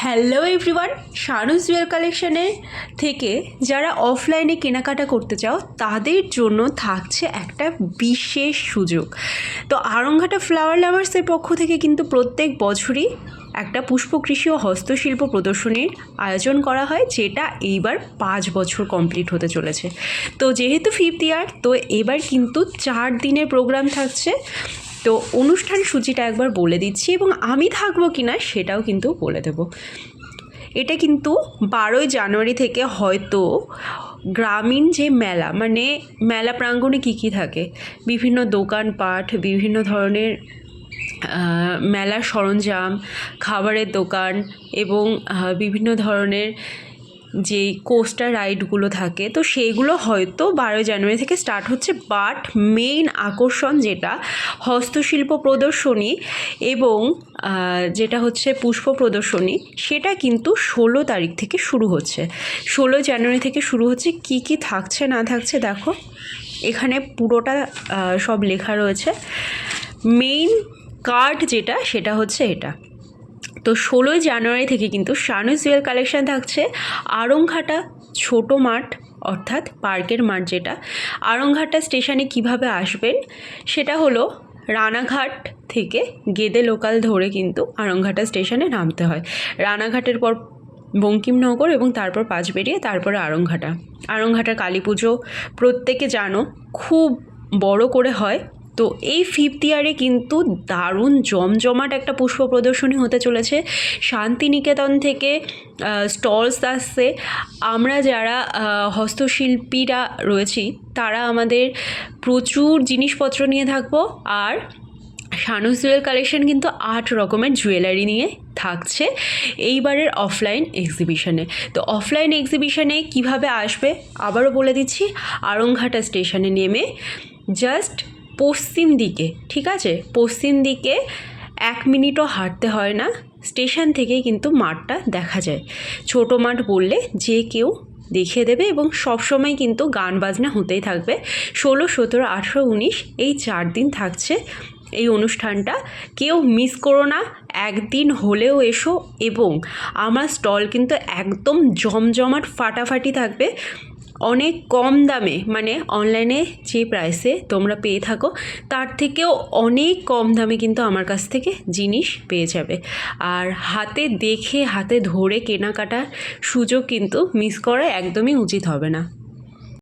Hello everyone, শানুস Jewel কালেকশনের থেকে যারা অফলাইনে কেনাকাটা করতে চাও তাদের জন্য থাকছে একটা বিশেষ সুযোগ। তো আড়ংঘাটা ফ্লাওয়ার লাভার্সের পক্ষ থেকে কিন্তু প্রত্যেক বছরই একটা পুষ্পকৃষি ও হস্তশিল্প প্রদর্শনীর আয়োজন করা হয়, যেটা এইবার 5 বছর কমপ্লিট হতে চলেছে। তো যেহেতু 5th ইয়ার, তো এবার কিন্তু 4 দিনের প্রোগ্রাম থাকছে। তো অনুষ্ঠান সূচিটা একবার বলে দিচ্ছি এবং আমি থাকবো কি না সেটাও কিন্তু বলে দেব। এটা কিন্তু 12ই জানুয়ারি থেকে হয়তো গ্রামীণ যে মেলা, মানে মেলা প্রাঙ্গণে কী কী থাকে, বিভিন্ন দোকানপাট, বিভিন্ন ধরনের মেলার সরঞ্জাম, খাবারের দোকান এবং বিভিন্ন ধরনের যেই কোস্টার রাইডগুলো থাকে, তো সেইগুলো হয়তো 12 জানুয়ারি থেকে স্টার্ট হচ্ছে। বাট মেইন আকর্ষণ যেটা হস্তশিল্প প্রদর্শনী এবং যেটা হচ্ছে পুষ্প প্রদর্শনী, সেটা কিন্তু 16 তারিখ থেকে শুরু হচ্ছে। 16 জানুয়ারি থেকে শুরু হচ্ছে। কি কি থাকছে না থাকছে দেখো, এখানে পুরোটা সব লেখা রয়েছে। মেইন কার্ড যেটা, সেটা হচ্ছে এটা। তো 16 জানুয়ারি থেকে কিন্তু শানুস জুয়েল কালেকশান থাকছে আড়ংঘাটা ছোটো মাঠ, অর্থাৎ পার্কের মাঠ যেটা। আড়ংঘাটা স্টেশনে কিভাবে আসবেন সেটা হলো, রানাঘাট থেকে গেদে লোকাল ধরে কিন্তু আড়ংঘাটা স্টেশনে নামতে হয়। রানাঘাটের পর বঙ্কিমনগর এবং তারপর পাঁচবেড়িয়া, তারপরে আড়ংঘাটার কালী পুজো প্রত্যেকে জানো খুব বড় করে হয়। তো এই 5th ইয়ারে কিন্তু দারুণ জমজমাট একটা পুষ্প প্রদর্শনী হতে চলেছে। শান্তিনিকেতন থেকে স্টলস আসছে। আমরা যারা হস্তশিল্পীরা রয়েছি তারা আমাদের প্রচুর জিনিসপত্র নিয়ে থাকবো। আর শানুস জুয়েল কালেকশন কিন্তু 8 রকমের জুয়েলারি নিয়ে থাকছে এইবারের অফলাইন এক্সিবিশনে। তো অফলাইন এক্সিবিশনে কিভাবে আসবে আবারও বলে দিচ্ছি। আড়ংঘাটা স্টেশনে নেমে জাস্ট পশ্চিম দিকে, ঠিক আছে, পশ্চিম দিকে 1 মিনিটও হাঁটতে হয় না, স্টেশন থেকেই কিন্তু মাঠটা দেখা যায়। ছোটো মাঠ বললে যে কেউ দেখিয়ে দেবে এবং সবসময় কিন্তু গান বাজনা হতেই থাকবে। 16, 17, 18, 19 এই 4 দিন থাকছে এই অনুষ্ঠানটা। কেউ মিস করো না, একদিন হলেও এসো। এবং আমার স্টল কিন্তু একদম জমজমাট ফাটাফাটি থাকবে, অনেক কম দামে, মানে অনলাইনে যে প্রাইসে তোমরা পেয়ে থাকো তার থেকেও অনেক কম দামে কিন্তু আমার কাছ থেকে জিনিস পেয়ে যাবে। আর হাতে দেখে হাতে ধরে কেনাকাটার সুযোগ কিন্তু মিস করা একদমই উচিত হবে না।